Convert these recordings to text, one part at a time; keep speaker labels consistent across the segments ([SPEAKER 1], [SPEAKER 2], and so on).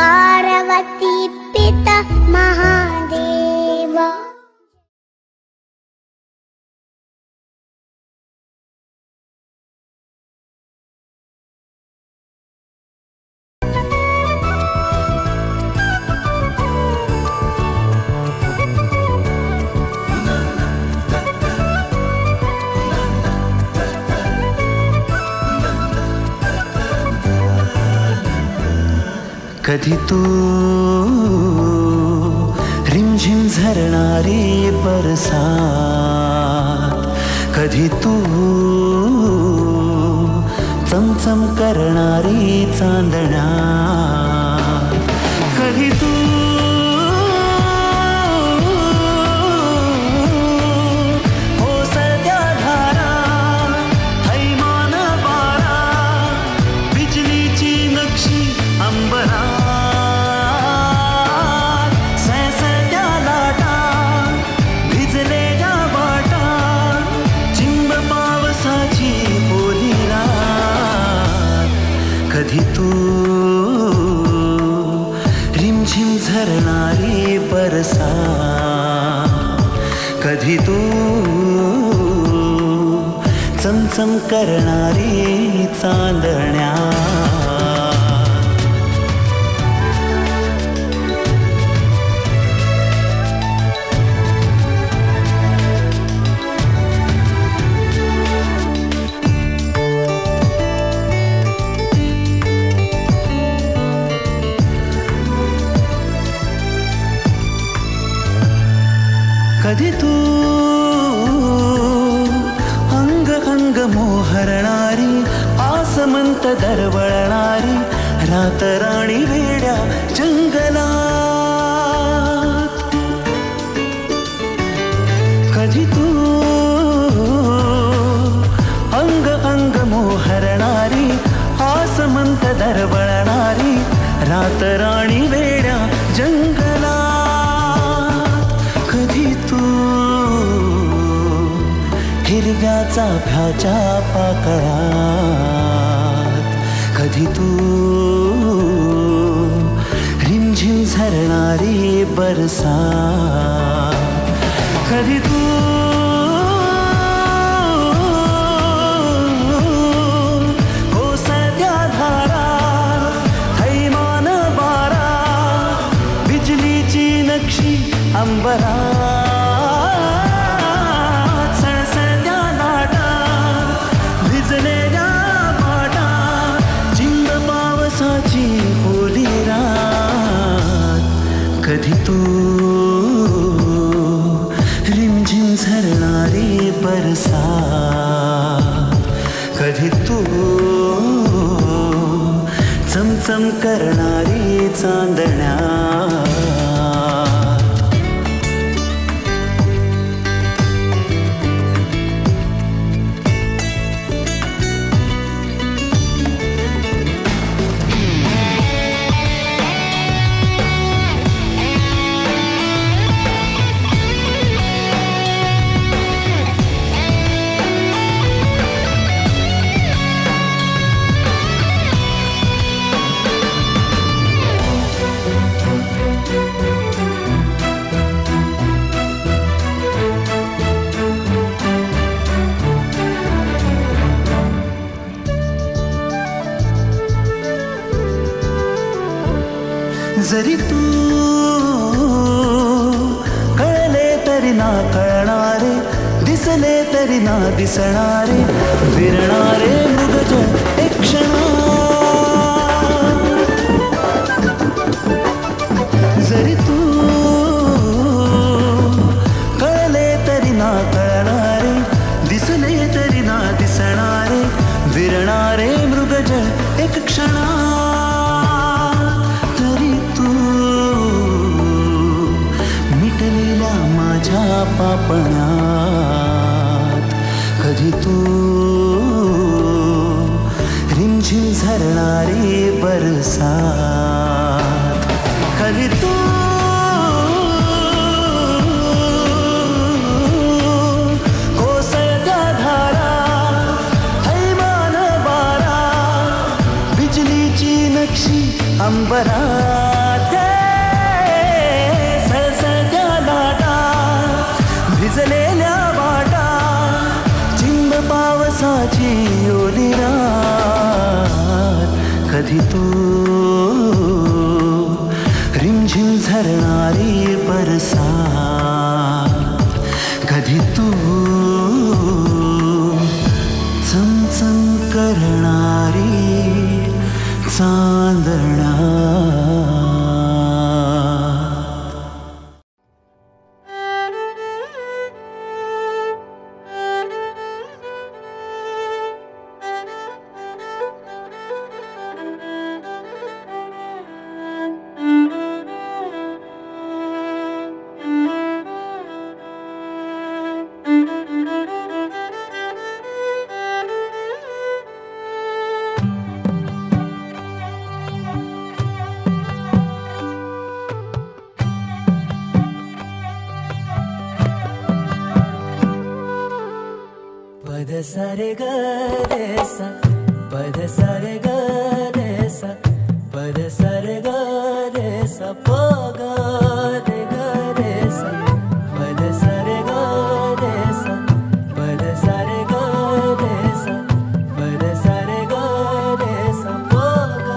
[SPEAKER 1] पार्वती पिता महादेव।
[SPEAKER 2] कधी तू रिमझिम झरणारी बरसात, कधी तू चमचम करणारी चांदण्या, कधी तू ओसरत्या धारा, थैमान वारा, बिजलीची नक्षी अंबरा, कधी तू रिमझिम झरणारी बरसात, कधी तू चमचम करणारी चांदण्या, कधी तू अंग अंग मोहरणारी, आसमंत दरवळणारी, रातराणी वेड्या जंगलात, कधी तू अंग अंग मोहरणारी, आसमंत दरवळणारी, रातराणी वेड्या जंगलात, कधी तू हिरव्या चाफ्याच्या पाकळात, कधी तू रिमझिम झरणारी बरसात, कधी तू ओसरत्या धारा, थैमान वारा, बिजलीची नक्षी अंबरा, सळसळत्या लाटा, भिजलेल्या पाटा, चिंब पावसाची ओली रात, कधी तू रिमझिम झरणारी बरसात, कधी तू चमचम करणारी चांदण्या, जरी तू कळले तरी ना कळणारे, दिसले तरी ना दिसणारे, फिरणारे मृगज एक क्षणात, जरी तू कळले तरी ना कळणारे, दिसले तरी ना दिसणारे, फिरणारे मृगज एक क्षणात, तरी तू मिटलेल्या माझ्या पापण्यात, कधी तू रिमझिम झरणारी बरसात, कधी तू कोसळत्या धारा, थैमान वारा, बिजलीची नक्षी अंबरा, कधी तो रिमझिम झरणारे बरसात, कधी तू चमचम करणारी चांदणा.
[SPEAKER 3] पद सारे ग रे सा, पद सारे ग रे सा, पद सारे ग रे सा, प ग रे ग रे सा, पद सारे ग रे सा, पद सारे ग रे सा, पद सारे ग रे सा, प ग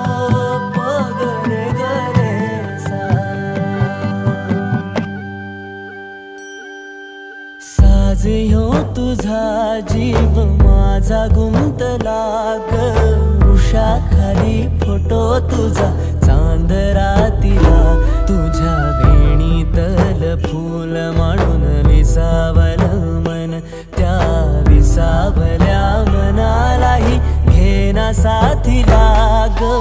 [SPEAKER 3] रे ग रे सा. साज ह्यो तुझा जीव माझा गुंतला ग, वृक्षाखाली फोटो तुझा चांदरातीला, तुझ्या वेणीतल फूल मांडून विसावल मन, त्या विसावल्या मनालाही घेना साथीला ग.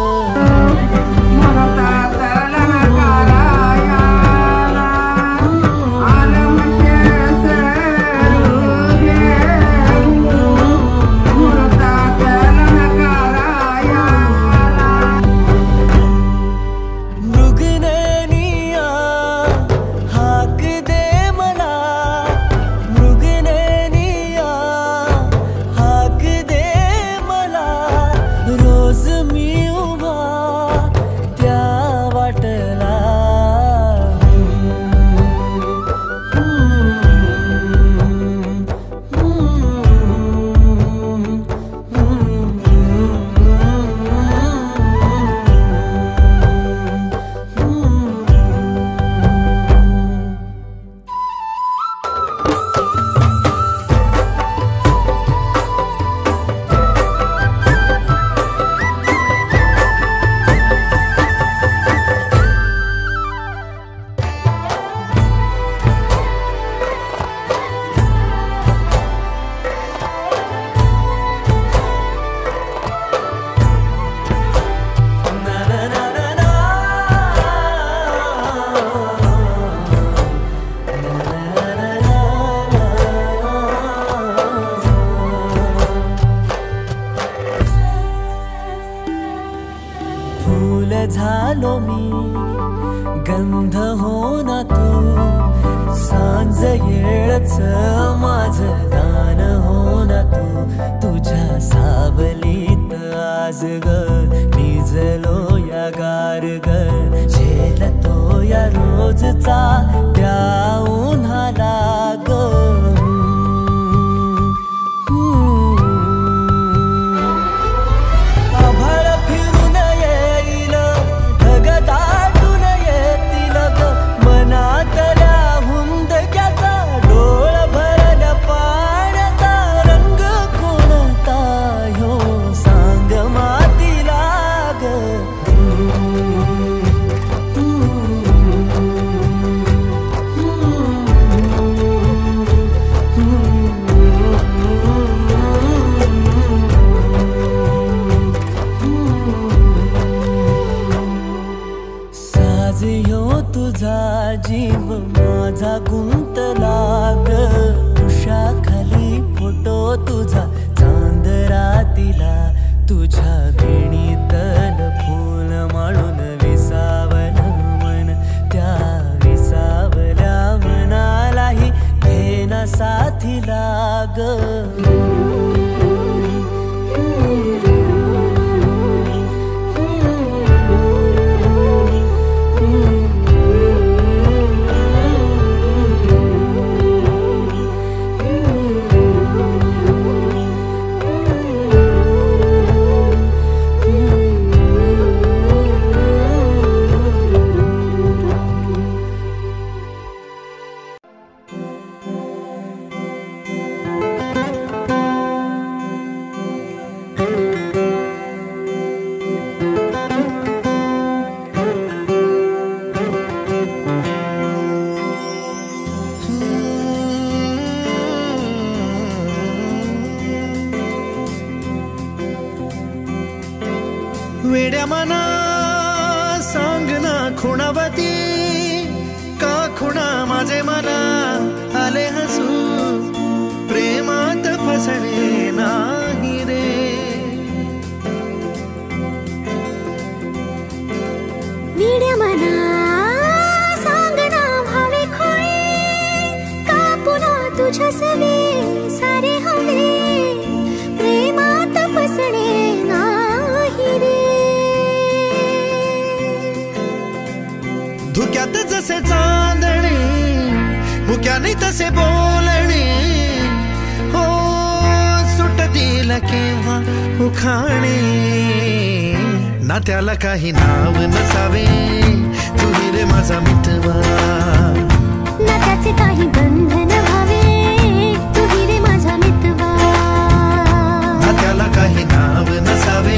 [SPEAKER 3] झालो मी गंध हो ना तू, सांज येळच माझं गान हो ना तू, तुझ्या सावलीत आज ग निजलो या गार ग, झेलतो या रोजचा त्या उन्हाला ग. तुझा जीव माझा गुंतला ग, उषाखाली फोटो तुझा चांदरातीला, तुझ्या वेणीतल फूल माळून विसावल मन, त्या विसावल्या मनालाही घेना साथीला ग.
[SPEAKER 2] वेड्या मना सांग ना खुणावती का खुणा माझे मना आले हसू प्रेमात फसणे नाही रे
[SPEAKER 1] वेड्या मना सांग ना भावे खोळे का पुन्हा तुझ्या सवे सारे हवे प्रेमात फसणे नाही रे
[SPEAKER 2] धुक्यात जसे चांदणे मुक्याने तसे बोलणे हो सुटतील केव्हा उखाणे ना त्याला काही नाव नसावे तुही रे माझा मितवा
[SPEAKER 1] ना त्याचे काही बंधन व्हावे तुही रे माझा मितवा
[SPEAKER 2] ना त्याला काही नाव नसावे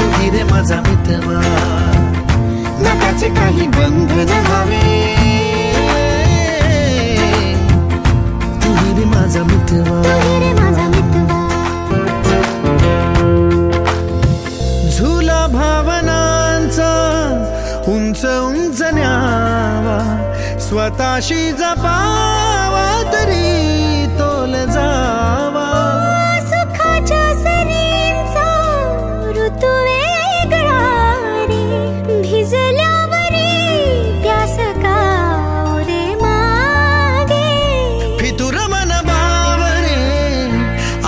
[SPEAKER 2] तुही रे माझा मितवा ना त्याचे काही बंधन व्हावे तुही रे माझा मितवा
[SPEAKER 1] तुही रे माझा मितवा
[SPEAKER 2] झुला भावनांचा उंच उंच न्यावा स्वतःशी जपावा तरी तोल जावा
[SPEAKER 1] सुखाच्या सरींचा ऋतू वेगळा रे भिजल्यावरी प्यास का रे मागे
[SPEAKER 2] फितुर मन बावरे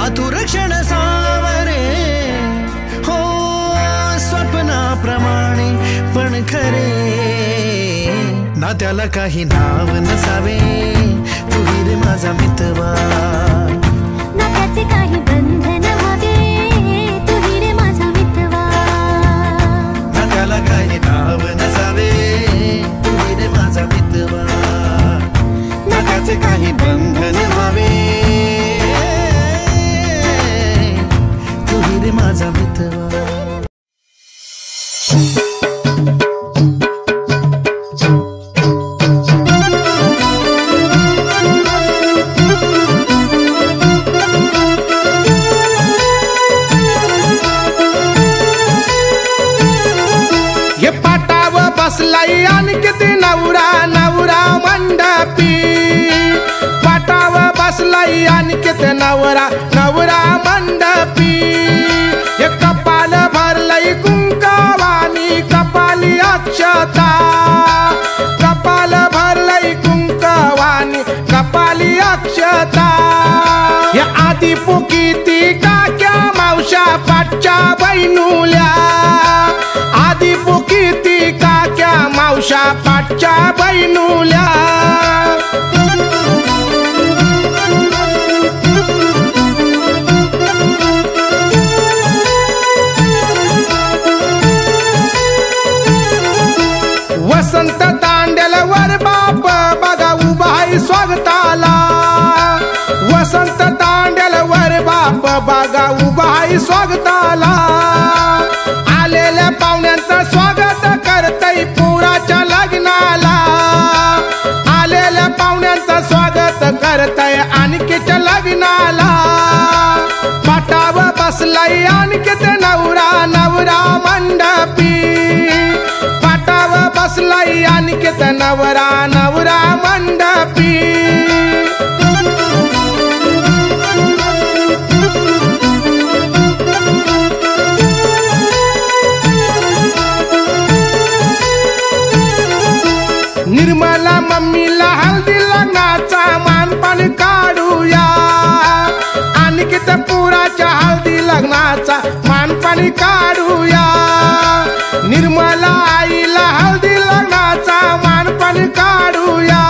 [SPEAKER 2] आतुर क्षण सावरे हो स्वप्नाप्रमाणे पण खरे ना त्याला काही नाव नसावे तुही रे माझा मितवा
[SPEAKER 1] ना त्याचे काही बंधन व्हावे तुही रे माझा मितवा
[SPEAKER 2] ना त्याला काही नाव नसावे तुही रे माझा मितवा ना त्याचे काही बंधन व्हावे तुही रे माझा मितवा
[SPEAKER 4] बसलाई आणि किती नवरा नवरा मंडपी पाटाव बसलाई आणि किती नवरा नवरा मंडपी हे कपाल भरलई कुंकवानी कपाली अक्षता कपाल भरलई कुंकवानी कपाली अक्षता या आधी पुकीती काक्या मावशा पाटच्या बहिणुल्या आधी पुकीती काक्या मावशा पाटच्या बहिणुल्या वसंत तांडेल वर बाप बघा उभाई स्वागताला वसंत तांडेल वर बाप बघा उभाई स्वागताला आलेल्या पाहुण्यांचं स्वागत करतय पुराच्या लग्नाला आलेल्या पाहुण्यांचं स्वागत करतय आणखीच्या लग्नाला पाटाव बसलाय आणखीत नवरा नवरा मंडपी पाटाव बसलाय आणखीत नवरा नवरा मंडपी निर्मला मम्मीला हल्दी लग्नाचा मानपान काढूया आणखीत पुराच्या हल्दी लग्नाचा मानपान काढूया निर्मला आईला हल्दी लग्नाचा मानपान काढूया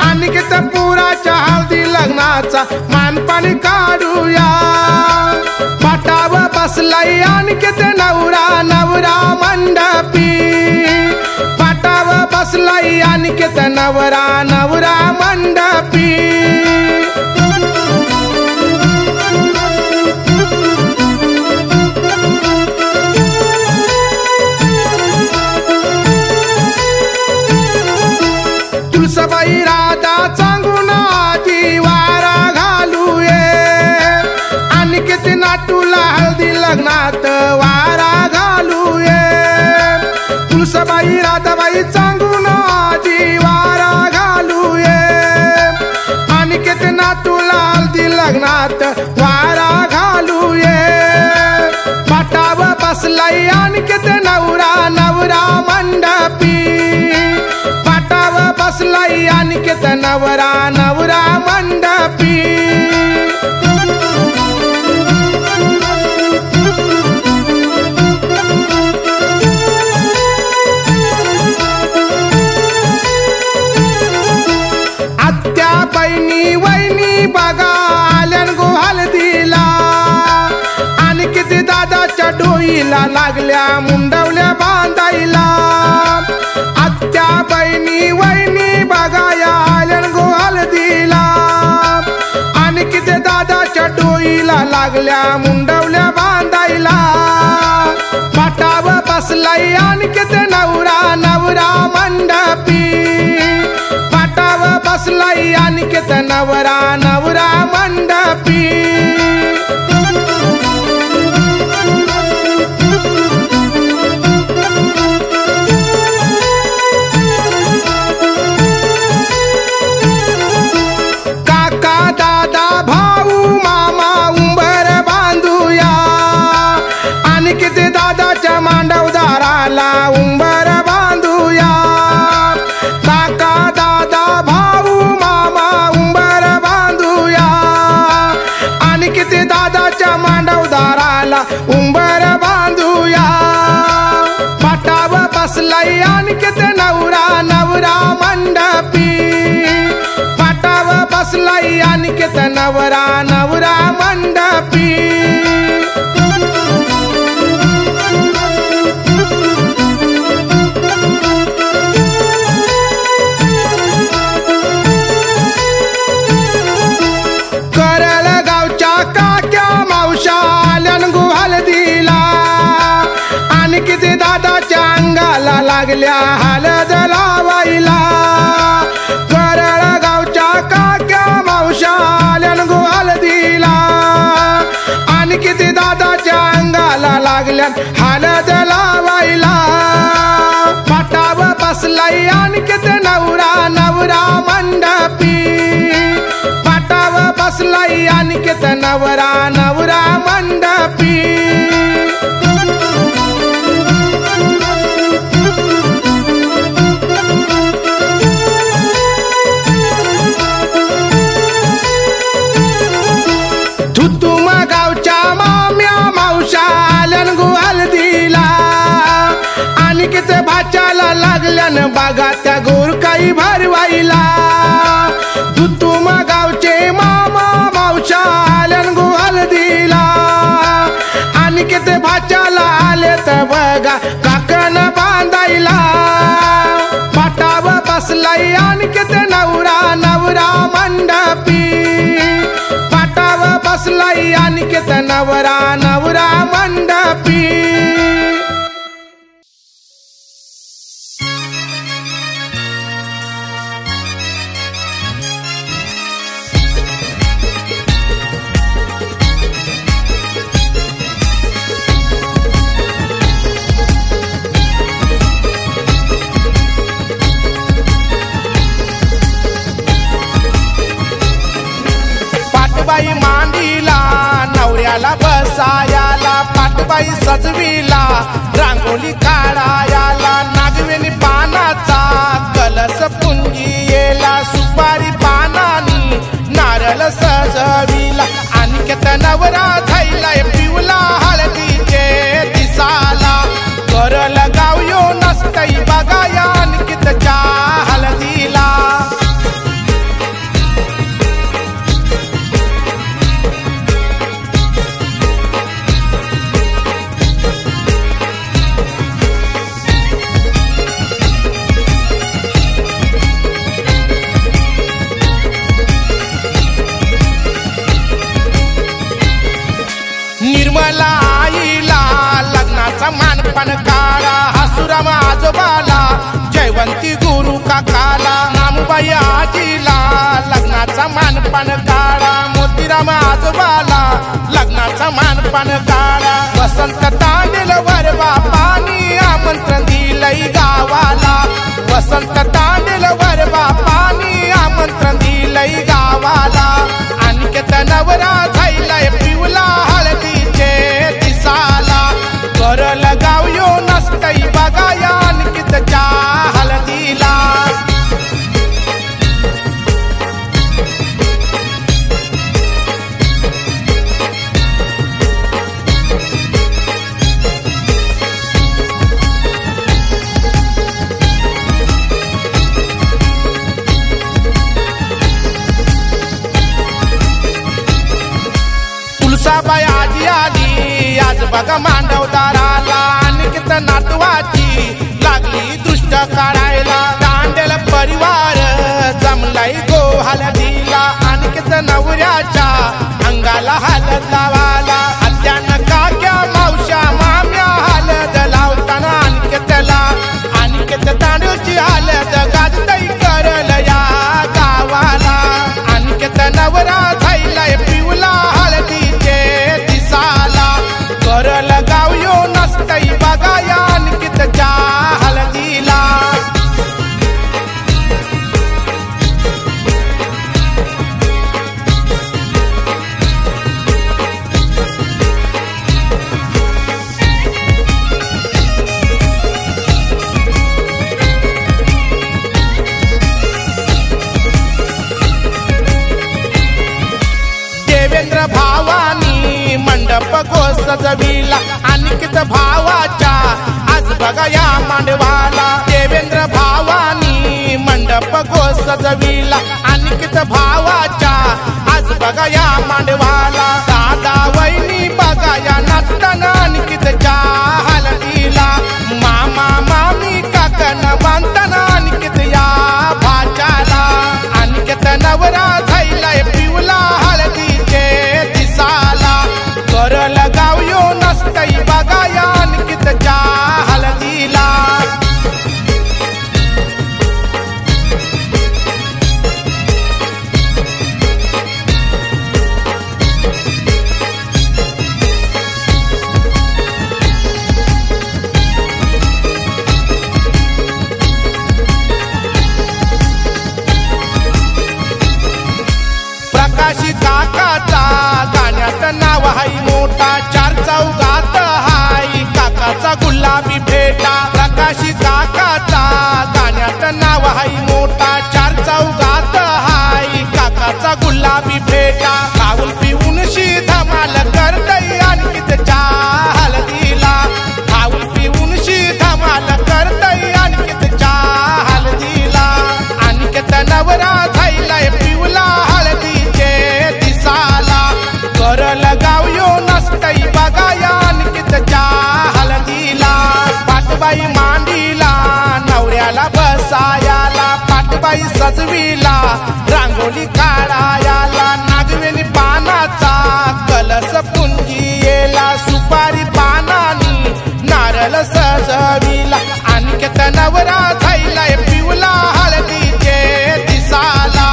[SPEAKER 4] आणखीत पुराच्या हल्दी लग्नाचा मानपान काढूया पाटाव बसलाय आणखीत नवरा नवरा मंडपी बसलाई आणखीत नवरा नवरा मंडपी तुळसाबाई राधा सांगून आजी वारा घालूये आणखीत नाटूला हळदी लग्नात वारा तुळसाबाई राधाबाई सांगून आजी वारा घालू ये अनिकेत नातूला हल्दी लग्नात वारा घालू ये पाटाव बसलाई अनिकेत नवरा नवरा मंडपी पाटाव बसलाई अनिकेत नवरा नवरा मंडपी बहिणी वहिनी बघा आल्यान गो हळदीला अनिकेत दादाच्या डोईला लागल्या मुंडवल्या बांधायला आत्या बहिणी वहिनी बघा आल्यान गो हळदीला अनिकेत दादाच्या डोईला लागल्या मुंडवल्या बांधायला पाटाव बसलाई अनिकेत नवरा नवरा मंडपी पाटाव बसलाई अनिकेत नवरा नवरा मंडपी काका दादा भाऊ मामा उंबर बांधूया अनिकेत दादाच्या मांडवदाराला उंबर बांधूया काका दादा भाऊ मामा उंबर बांधूया अनिकेत दादाच्या मांडवदाराला उंबर बांधूया पाटाव बसलाई अनिकेत नवरा नवरा मंडपी पाटाव बसलाई अनिकेत नवरा नवरा मंडपी करल गावच्या काक्या मावशा आल्यान गो हळदीला अनिकेत दादाच्या अंगाला लागल्या हळद लावायला करळ गावच्या काक्या मावशा आल्यान गो हळदीला अनिकेत दादाच्या अंगाला लागल्या हळद लावायला पाटाव बसलाई अनिकेत नवरा नवरा मंडपी पाटाव बसलाई अनिकेत नवरा नवरा मंडपी धुतुम गावच्या माम्या मावशा आल्यान गो हळदीला अनिकेत भाच्याला लागल्यान बागा त्या गोरकाई भरवायला धुतुम गावचे मामा मावशा आल्यान गो हळदीला अनिकेत भाच्याला आले तर बघा काकण बांधायला पाटाव बसलाई अनिकेत नवरा नवरा मंडपी पाटाव बसलाई अनिकेत नवरा नवरा मंडपी पाटबाई मांडीला नवऱ्याला बसायाला पाटबाई सजवीला रांगोली काढायाला नागवेणी पानाचा कलश पुंजियेला सुपारी पानानी नारळ सजविला अनिकेत नवरा झायलाय पिवला हळदीचे दिसाला करल गाव यो नसतई बघाया अनिकेतच्या हळदीला निर्मला आईला लग्नाचा मानपण काढा हसुराम आजोबाला जय जयवंती गुरु काकाला, नामूबाई आजीला लग्नाचा मानपान काढा, मोतीराम आजोबाला लग्नाचा मानपान काढा, वसंत तांडेल वरवा पाणी आमंत्रण दिलंय गावाला, वसंत तांडेल वरवा पाणी आमंत्रण दिलंय गावाला, अनिकेत नवरा झायलाय पिवला हळदीचे दिसाला, कर लगाव यो नसतई बघा या अनिकेतच्या हळदीला. तुळसाबाई आजी आली आज बघा मांडवदाराला, अनिकेत नातवाची लागली दृष्ट काढायला, तांडेल परिवार जमलाय गो हळदीला, अनिकेत नवऱ्याच्या अंगाला हळद लावाला, अत्यान काक्या मावश्या माम्या हळद लावताना अनिकेतला, अनिकेत तांडूची हळद गाजतई करल या गावाला, अनिकेत नवरा झायलाय पिवला हळदीचे दिसाला, कर लगाव यो नसतई बघा या अनिकेतच्या हळदीला. देवेंद्र भावानी मंडप गो सजविला, अनिकेत भावाच्या आज बघा या मांडवाला, देवेंद्र भावानी मंडप गो सजविला, अनिकेत भावाच्या आज बघा या मांडवाला, दादा वहिनी बघा या नाचताना अनिकेतच्या हळदीला, मामा मामी काकन बांधताना अनिकेत या भाच्याला, अनिकेत नवरा झायलाय पिवला हळदीचे दिसाला, कर लगाव यो नसतई बघा या अनिकेतच्या हळदीला. प्रकाशी काकाचा गाण्यात नाव हाय मोठा, चार चौघात हाय काकाचा गुलाबी फेटा, प्रकाशी काकाचा गाण्यात नाव हाय मोठा, चार चौघात हाय काकाचा गुलाबी फेटा, काऊल पिऊन शी धमाल करतई अनिकेतच्या हळदीला, काऊल पिऊन शी धमाल करतई अनिकेतच्या हळदीला, अनिकेत नवरा झायलाय पिवला हळदीचे दिसाला, कर लगाव यो नसतई बघा या अनिकेतच्या हळदीला. पाटबाई मांडीला नवऱ्याला बसायाला, पाटबाई सजविला रांगोळी काढायाला, नागवेणी पानाचा कलश पुंजियेला, सुपारी पानानी नारळ सजविला, अनिकेत नवरा झायलाय पिवला हळदीचे दिसाला,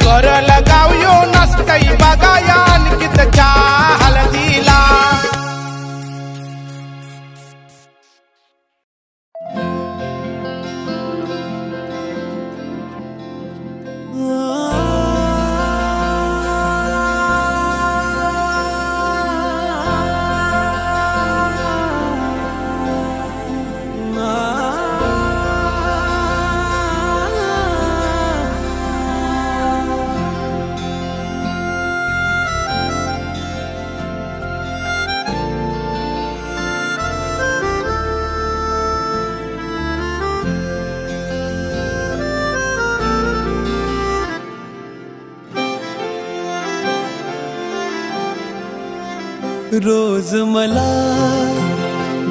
[SPEAKER 4] कर लगाव यो नसतई बघा या अनिकेतच्या हळदीला.
[SPEAKER 3] रोज मला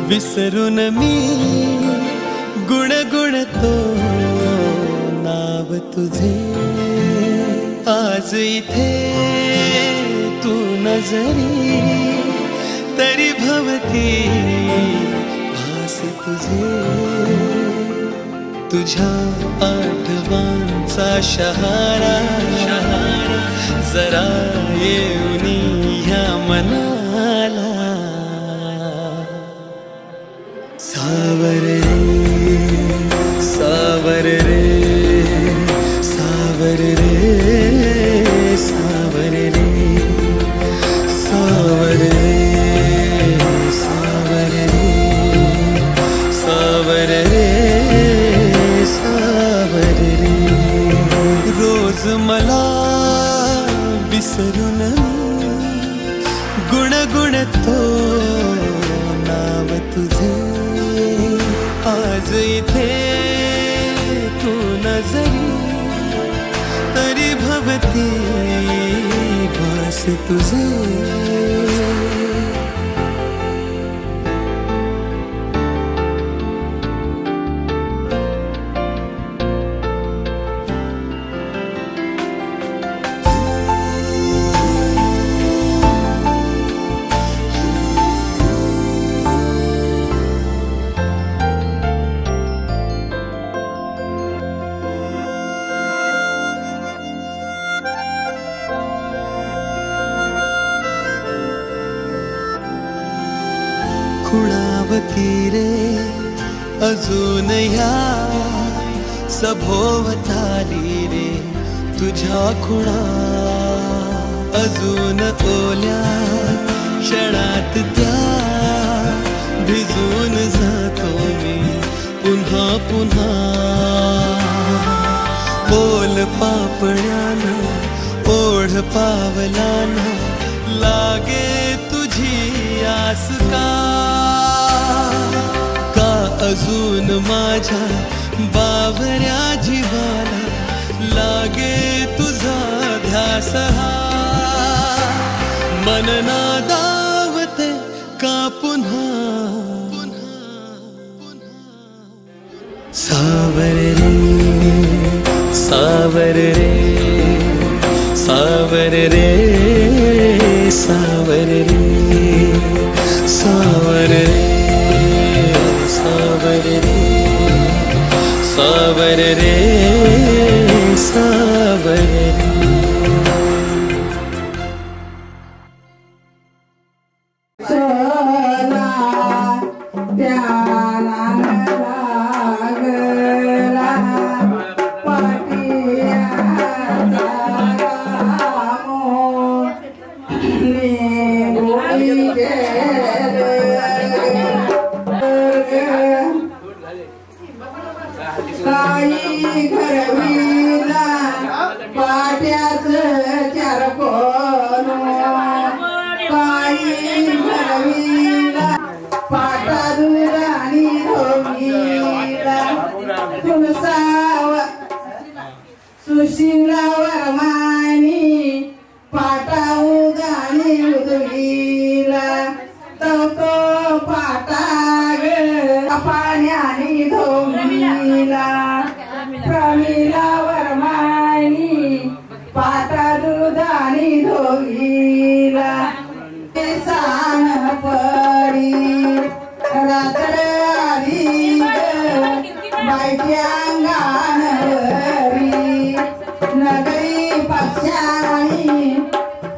[SPEAKER 3] विसरून मी गुणगुणतो नाव तुझे, आज इथे तू नजरी तरी भवती भास तुझे. तुझ्या आठवांचा शहारा जरा येऊन ह्या मनाला सावर रे सावर रे सावर रे सावर रे सावर रे सावर रे सावर रे रोज मला विसरून गुणगुणतो नाव तुझे आज इथे तू नजरी तरी भवती बस तुझे खुणावती रे अजून ह्या सभोवताली रे तुझ्या खुणा अजून ओल्या क्षणात त्या भिजून जातो मी पुन्हा पुन्हा बोल पापण्यानं ओढ पावलानं लागे तुझी आस का अजून माझ्या बावऱ्या जीवाला लागे तुझा ध्यास हा मन नादावते का पुन्हा सावर रे सावर रे सावर रे सावर रे सावर रे सावर रे सावर रे सावर रे
[SPEAKER 5] सुशीला वर्मानी पाटाऊ गाणी उदगीला तो पाटा ग पाण्याने धोमीला प्रमिला वर्मानी पाटा दुधानी धोगीला सांग पडी रात्र आधी बायच्या अंगानवरी नगरी पक्षानी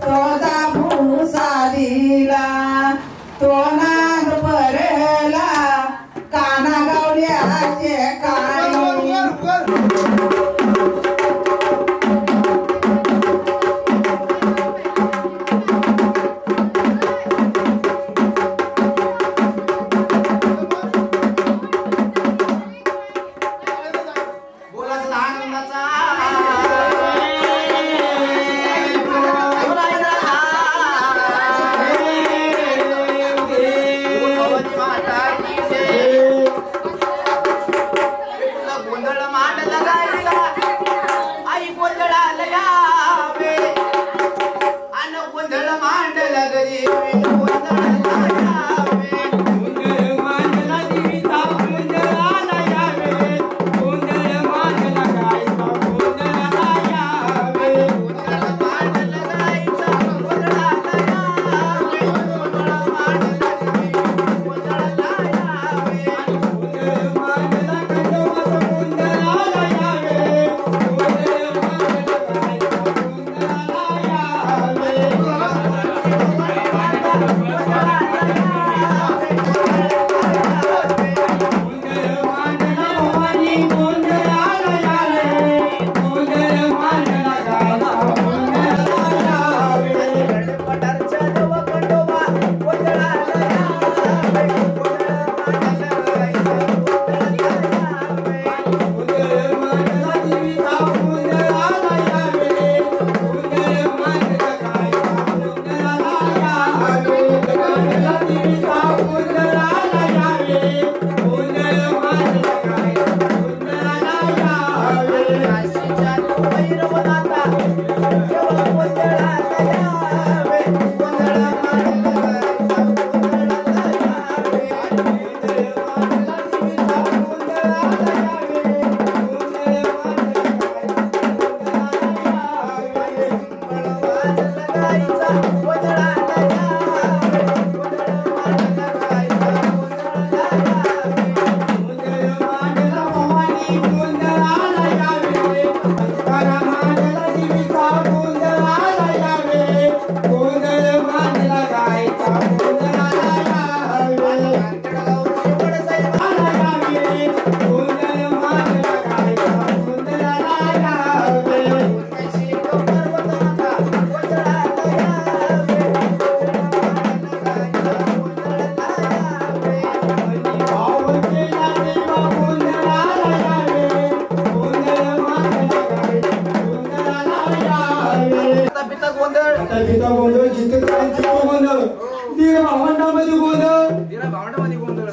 [SPEAKER 5] तोदा भूसा दिला तो नाद परला काना गावल्याचे काळी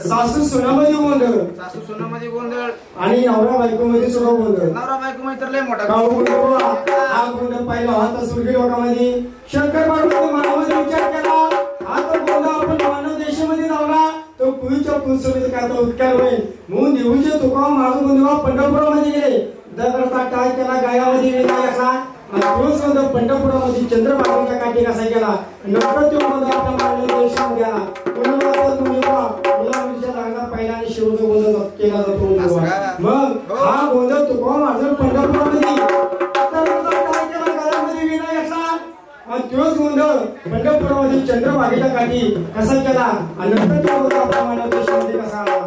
[SPEAKER 6] सासू सुनामध्ये गोंधळ,
[SPEAKER 7] सासू सुनामध्ये गोंधळ
[SPEAKER 6] आणि नवरा बायको मध्ये सुद्धा गोंधळ.
[SPEAKER 7] नवरा बायको मध्ये तर लय मोठा
[SPEAKER 6] हा गोंधळ पाहिला होता सुरगी लोकांमध्ये. शंकर पार्वती मनामध्ये विचार केला, हा तो गोंधळ आपण मानव देशामध्ये लावला तो कुळीच्या कुलसुमीत काय तो उत्कार होईल म्हणून देऊचे तुकाराम महाराज गोंधळ पंढरपुरामध्ये गेले. दगडाचा टाळ केला, गायामध्ये वेगळा घातला. दिवस गोंधळ पंढरपुरामध्ये चंद्रभागेच्या काठी कसा गेला. नंतर तो गोंधळ आपल्या मानव देशामध्ये गेला. पहिला आणि शेवटचा गोंधळ केला जातो. मग हा गोंधळ तुकाराम महाराज पंढरपुरामध्ये दिवस गोंधळ पंढरपुरामध्ये चंद्रभागेच्या काठी कसा केला आणि नंतर तो गोंधळ आपल्या मानव देशामध्ये कसा आला.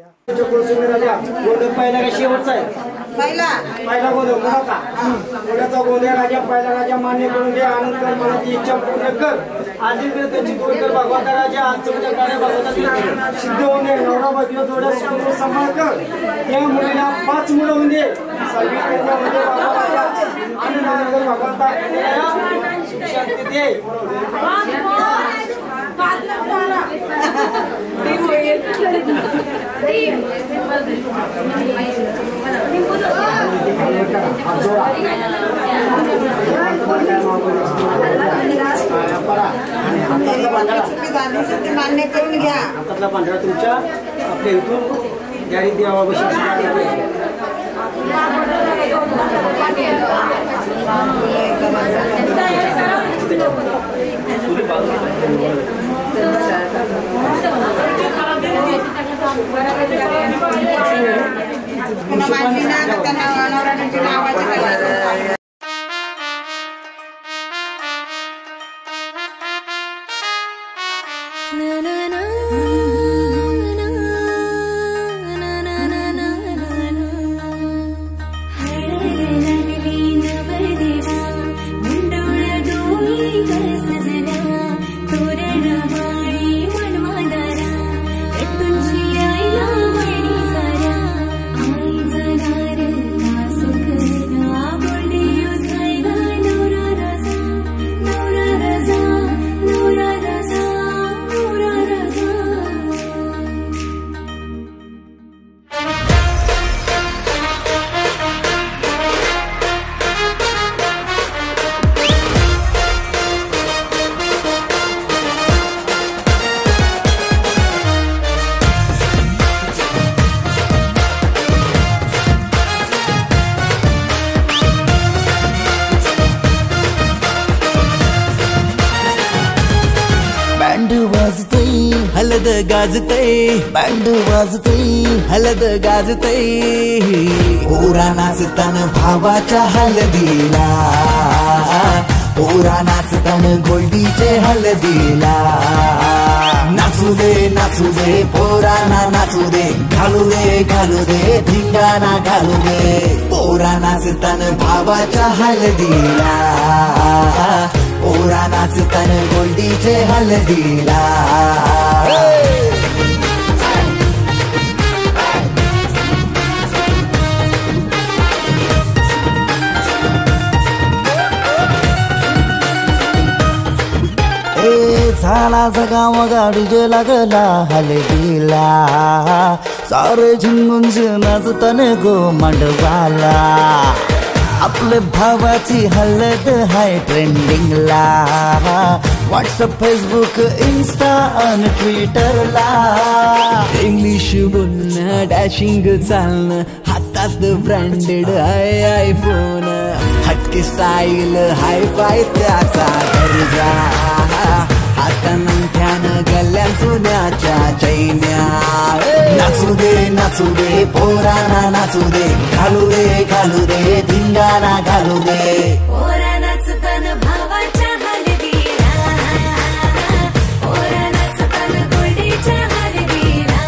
[SPEAKER 6] राजा गोंधळ पहिला का शेवटचा आहे? पहिला गोंधळ मोठा मोठ्याचा गोंधळ राजा पहिला राजा मान्य करून घे. आनंद कर, मनाची इच्छा पूर्ण कर. आदित्य त्याची तोड कर. भगवंता राजा आजच्या उद्या कार्य भगवंताची सिद्ध होऊन दे. नवरा बायको जोड्या सुखरूप सांभाळ कर. या मुलीला 5 मुलं होऊन दे. सगळी त्याच्यामध्ये आनंद कर. भगवंता शांती दे.
[SPEAKER 5] मान्य करून घ्या.
[SPEAKER 6] हातातला पांढरा तुमच्या आपल्या इथून गाडी द्यावा.
[SPEAKER 5] मांडली ना त्यांना नवराची नावाची
[SPEAKER 3] हलद गाजतय बँड वाजतय हलद गाजतय पोरा नाचतान भावाच्या हलदीला पोरा नाचतान गोल्डीचे हलदीला नाचू दे पोराना नाचू दे घालू दे धिंगाणा घालू दे पोरा नाचतान भावाच्या हलदीला पोरा नाचतान गोल्डीचे हलदीला झाला जगाव गाडीजे लागला हलदीला सारे झिंगून नाचतान गो मांडवाला आपले भावाची हलद हाय ट्रेंडिंगला व्हॉट्सअप फेसबुक इन्स्टा आणि ट्विटरला इंग्लिश बोलणं डॅशिंग चालणं हातात ब्रँडेड हाय आयफोन हटके स्टाईल हाय फाय त्याचा दर्जा हातानं गल्ल्या सोन्याच्या चैन्या नाचू दे पोराना नाचू दे घालू दे धिंगाणा घालू दे
[SPEAKER 1] पोरा नाचतान भावाच्या हलदीला पोरा नाचतान गोल्डीच्या हलदीला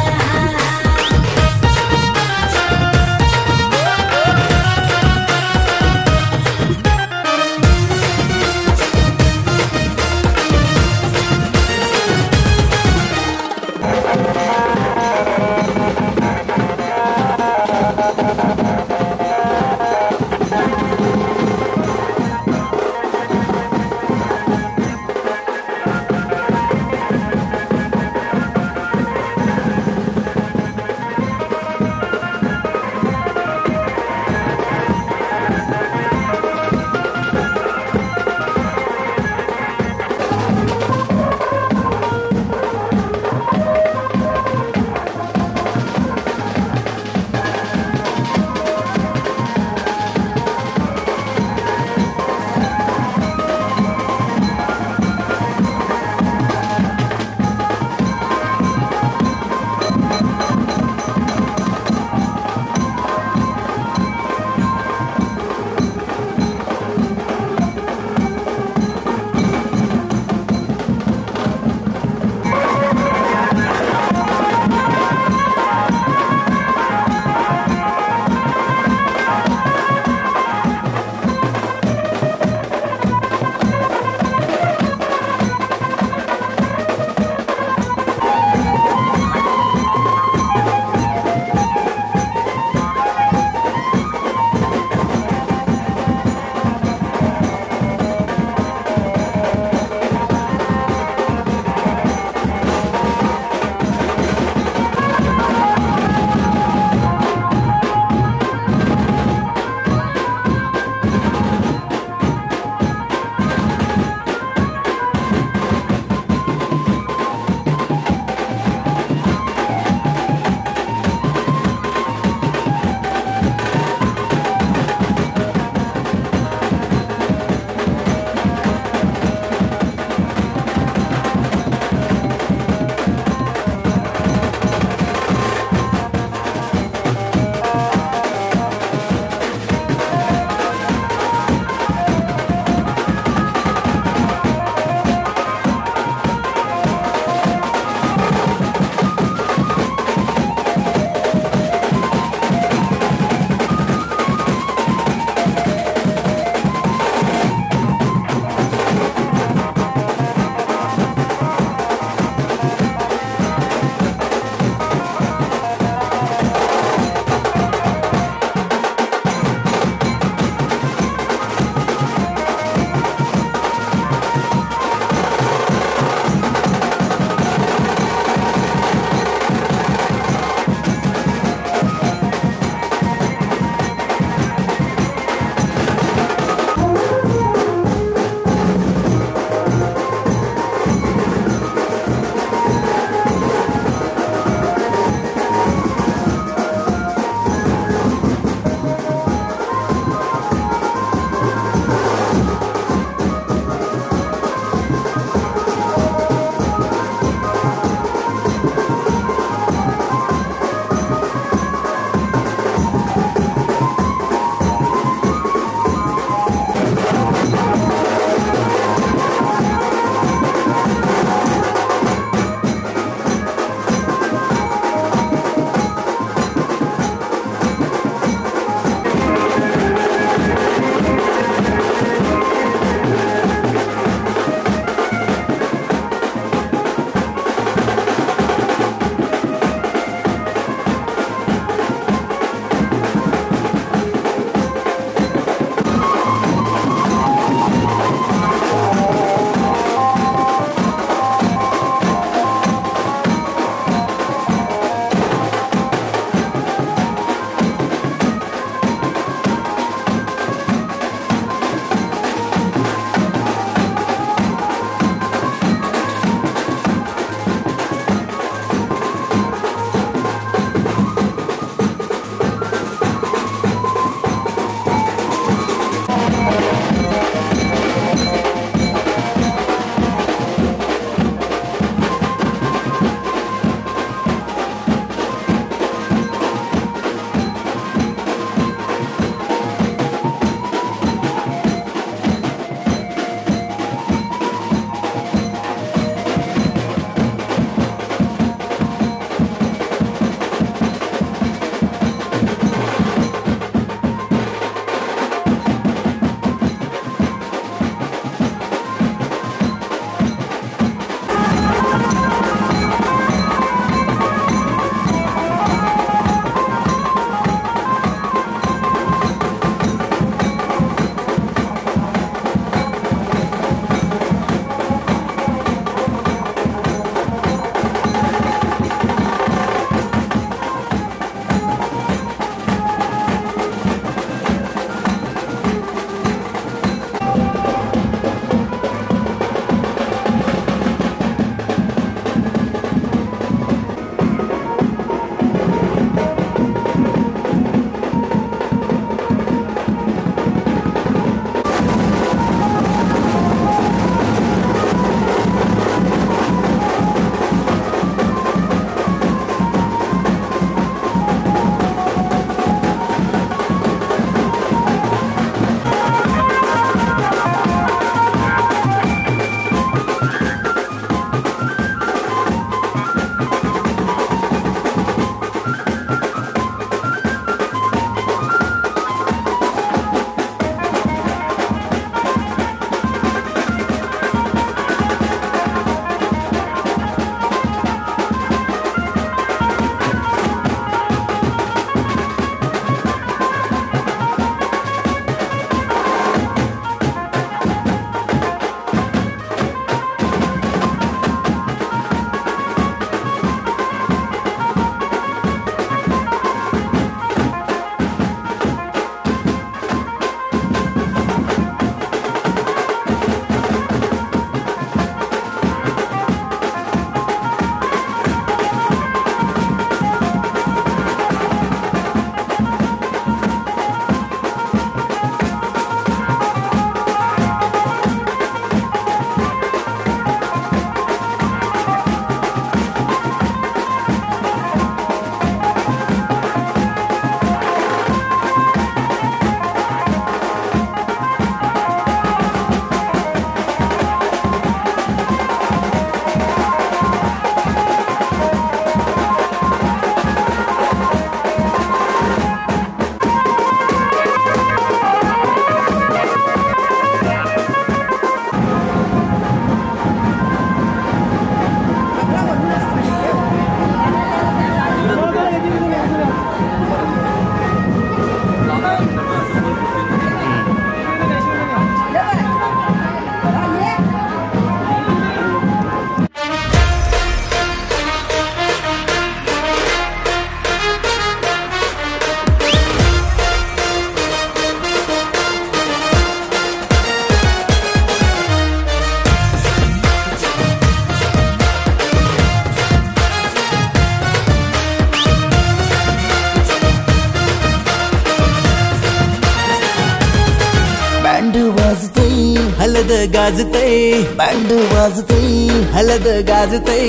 [SPEAKER 3] हलद गाजतय बँड वाजतय हलद गाजतय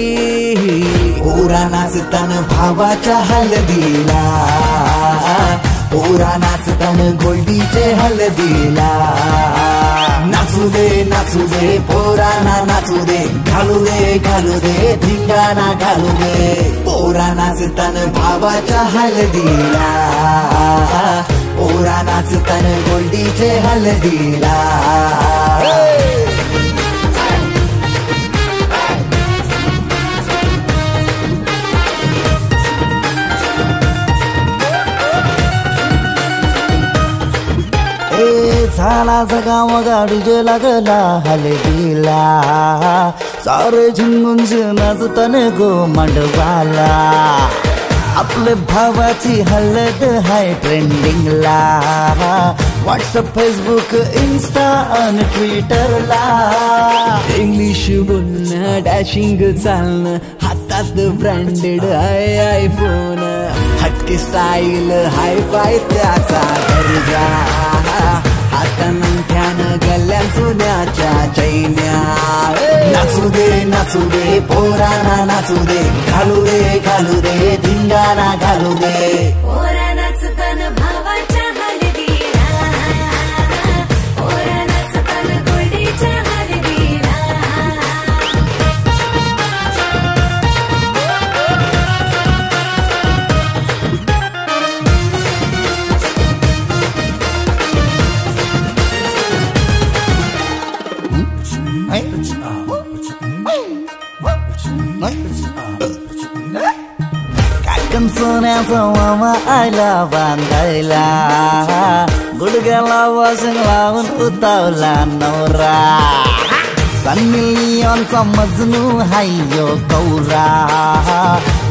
[SPEAKER 3] पोरा नाचतान भावाच्या हलदीला पोरा नाचतान गोल्डीचे हलदीला नाचू दे पोराना नाचू दे घालू दे धिंगाणा घालू दे पोरा नाचतान भावाच्या हलदीला पोरा नाचतान गोल्डीचे हलदीला झाला जगाव गाडीजे लागला हलदीला सारे झुंगून नाचतान गो मांडवाला आपले भावाची हलद हाय ट्रेंडिंगला व्हॉट्सअप फेसबुक इन्स्टा आणि ट्विटरला इंग्लिश बोलणं डॅशिंग चालणं हातात ब्रँडेड आयफोन हटके स्टाईल हाय फाय त्याचा दर्जा हातानं गल्ल्या सोन्याच्या चैन्या नाचू दे पोराना नाचू दे घालू दे धिंगाणा घालू दे
[SPEAKER 1] पोरा नाचतान भावाच्या हलदीला पोरा नाचतान गोल्डीच्या हलदीला
[SPEAKER 3] काकण सोन्याचा मामा आला बांधायला गुडघ्याला वाजून लावून उतावला नवरा सन्नी लिओनचा मजनू हायो कौरा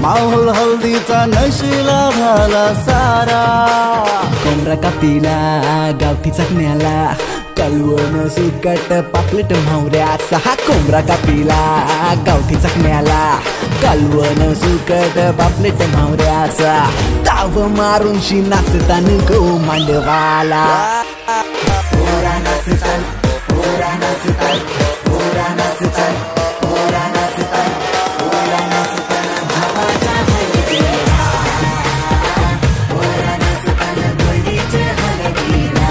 [SPEAKER 3] माहोल हल्दीचा नशिला झाला सारा कोंबडा कापीला गावठी चकण्याला कलवण सुकट पापलेट म्हावऱ्याचा हा कोंबडा कापीला गावठी चकण्याला कलवण सुकट पापलेट म्हावऱ्याचा ताव मारून शी नाचतान गो मांडवाला पोरा नाचतान पोरा नाचतान पोरा नाचतान पोरा नाचतान पोरा नाचतान भावाच्या हलदीला पोरा नाचतान गोल्डीचे हलदीला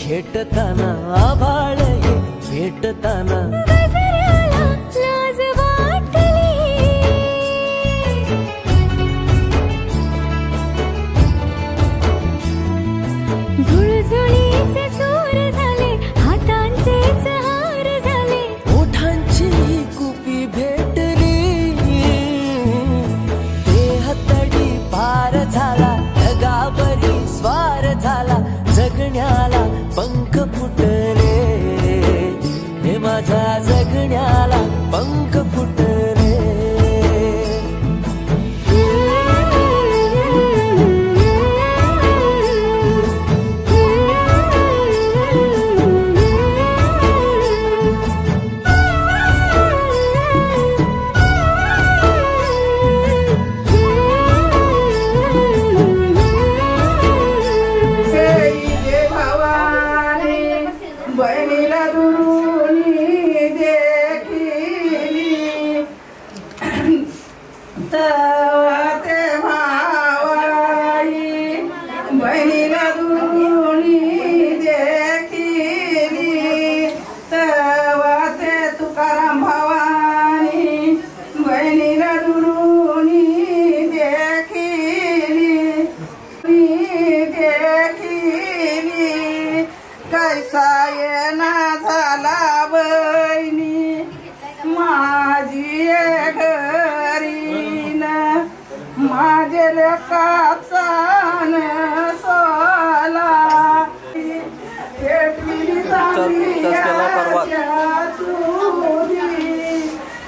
[SPEAKER 3] खेटताना आभाळ ये भेटताना
[SPEAKER 1] गजराला लाज वाटली झुळझुळीचे सूर झाले हातांचेच हार झाले
[SPEAKER 3] ओठांची कुपी भेटली देह तडी पार झाला ढगावरी स्वार झाला जगण्याला पंख फुटले हे माझ्या जगण्याला पंख फुटले
[SPEAKER 5] बहिणीला दुरुनी देखिली तेव्हा ते भावाई बहिणीला दुरुनी देखिली तेव्हा ते तुकाराम भावानी बहिणीला दुरुनी देखिली कैसा येना झाला बहिणी माझी घरीन माझे लेकाचा सोला भेटली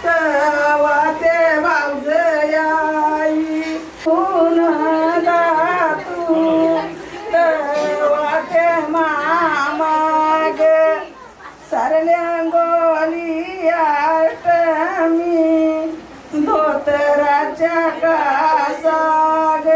[SPEAKER 5] तेव्हा ते भाऊजयाई पुन्हा तू तेव्हा ते मामाग सरल्यांगोली अष्टमी धोतराच्या कासाग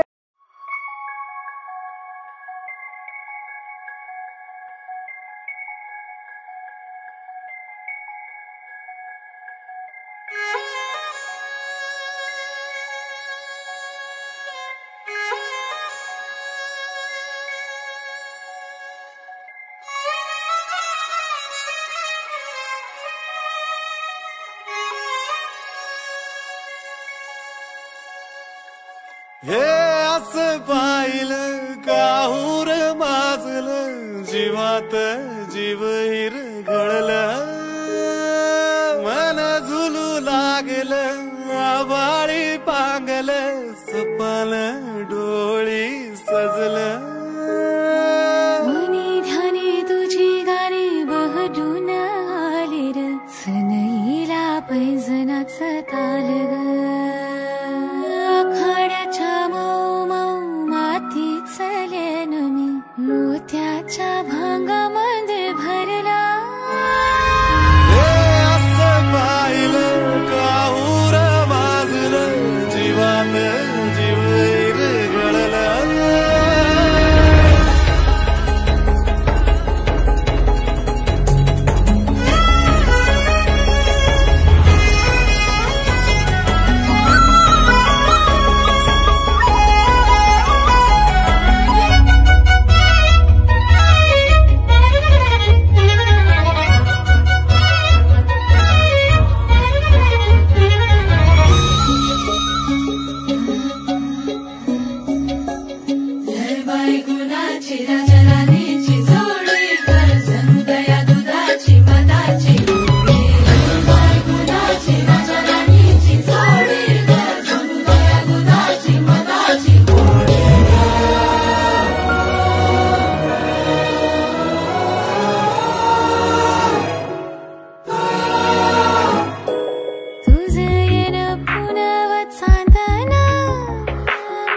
[SPEAKER 8] हे असं पाहिलं काहूर माजलं जीवात जीव हिरगळलं मन झुलू लागलं आभाळी पांगलं सपाल डोळी सजलं
[SPEAKER 1] मनी ध्याने तुझी गाणी बहडून आले र सनईला पैजनाचं ताल ग आखाड्याच्या मऊ मऊ मातीच लेन मी मोत्याच्या भांगामध्ये भरला
[SPEAKER 8] हे असं पाहिलं काहूर माजलं जीवात जीव हिरगळलं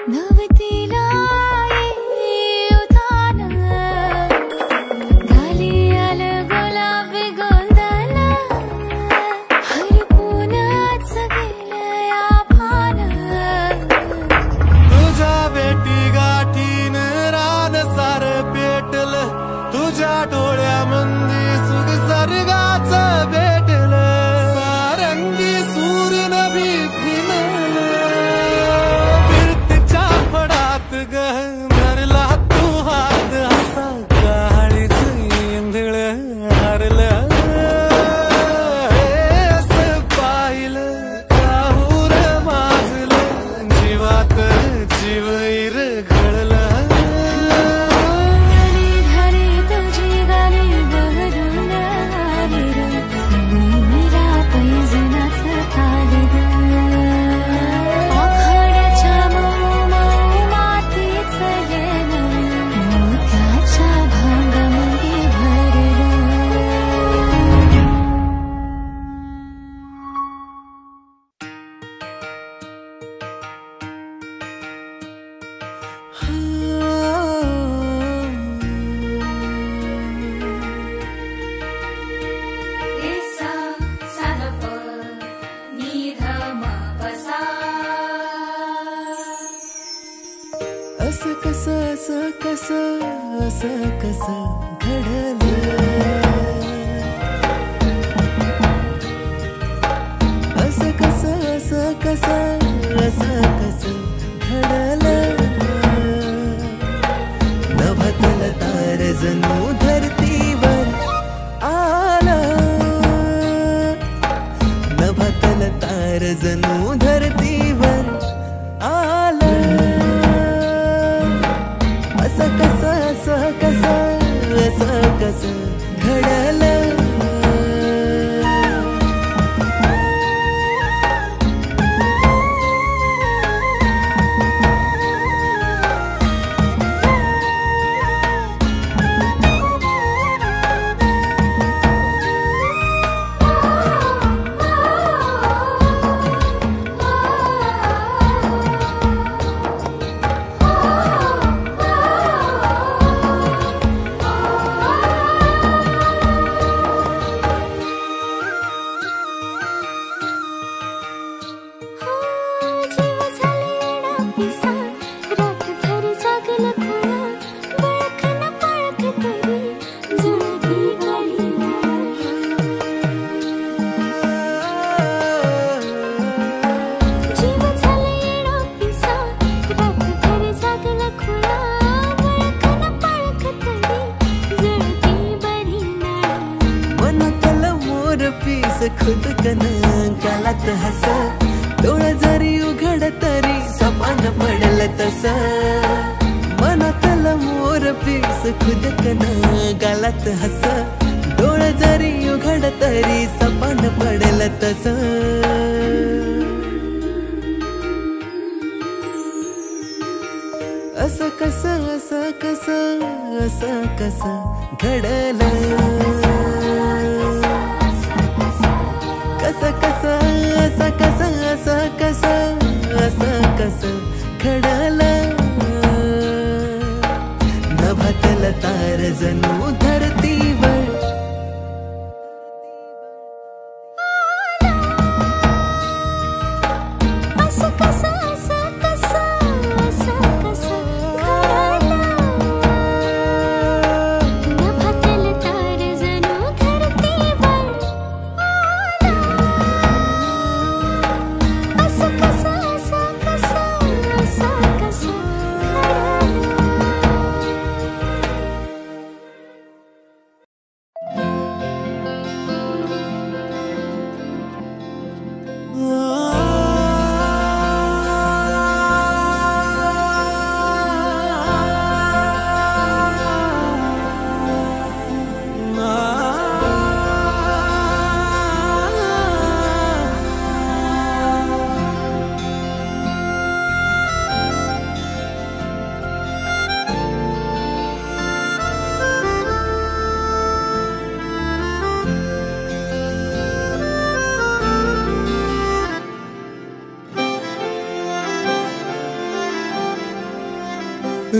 [SPEAKER 1] नवतीला ये उधान
[SPEAKER 3] असं कसं घडलं, असं कसं घडलं. नभतल तार जणू धरतीवर आलं, नभतल तार जणू धरतीवर आलं. असं कसं घडलं. खुद कन गालात हस, डोळ जरी उघड तरी सपान पडल तस. मनातल मोर पीस खुद कन गालात हस, डोळ जरी उघड तरी सपान पडल तस. असं कसं घडलं. कसं घडलं. नभतल तार जणू धरतीवर
[SPEAKER 1] असं कसं घडलं. नभतल तार जणू धरतीवर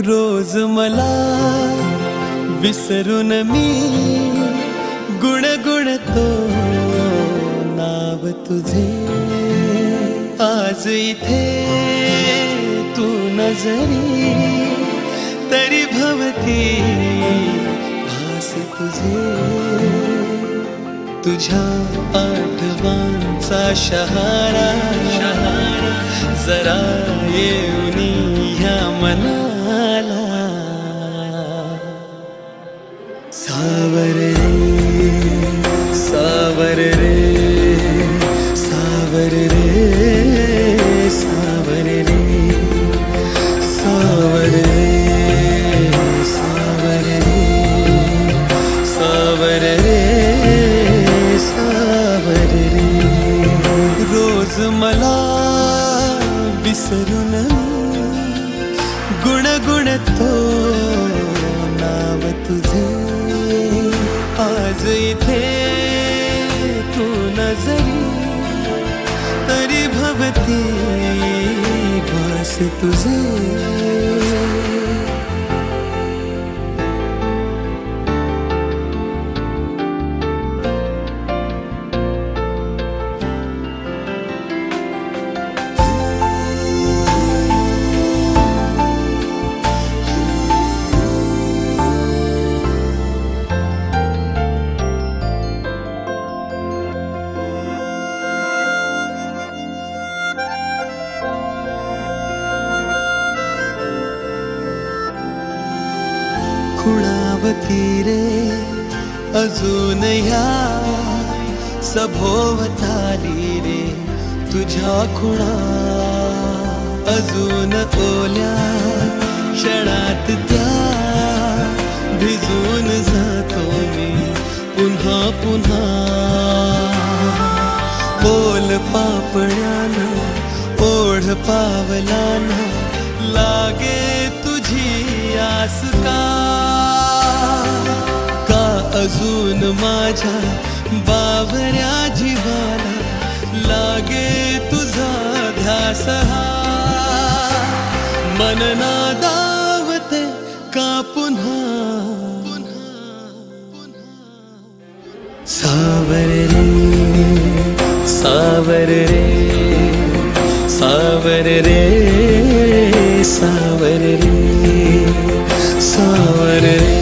[SPEAKER 3] रोज मला विसरून मी गुणगुणतो नाव तुझे. आज इथे तू नजरी तरी भवती भास तुझे. तुझ्या आठवांचा शहारा जरा येऊनी ह्या मनाला. सावर रे सावर रे सावर रे सावर रे सावर रे सावर रे सावर रे. रोज मला विसरून गुणगुणतो नाव तुझे. आज इथे तू नजरी तरी भवती भास तुझे.
[SPEAKER 8] खुणावती रे अजून ह्या सभोवताली रे तुझ्या खुणा अजून ओल्या क्षणात त्या भिजून जातो मी पुन्हा पुन्हा बोल पापण्यानं ओढ पावलाना लागे तुझी आस का अजून माझ्या बावऱ्या जीवाला लागे तुझा ध्यास हा मन नादावते का पुन्हा सावर रे सावर रे सावर रे सावर रे सावर रे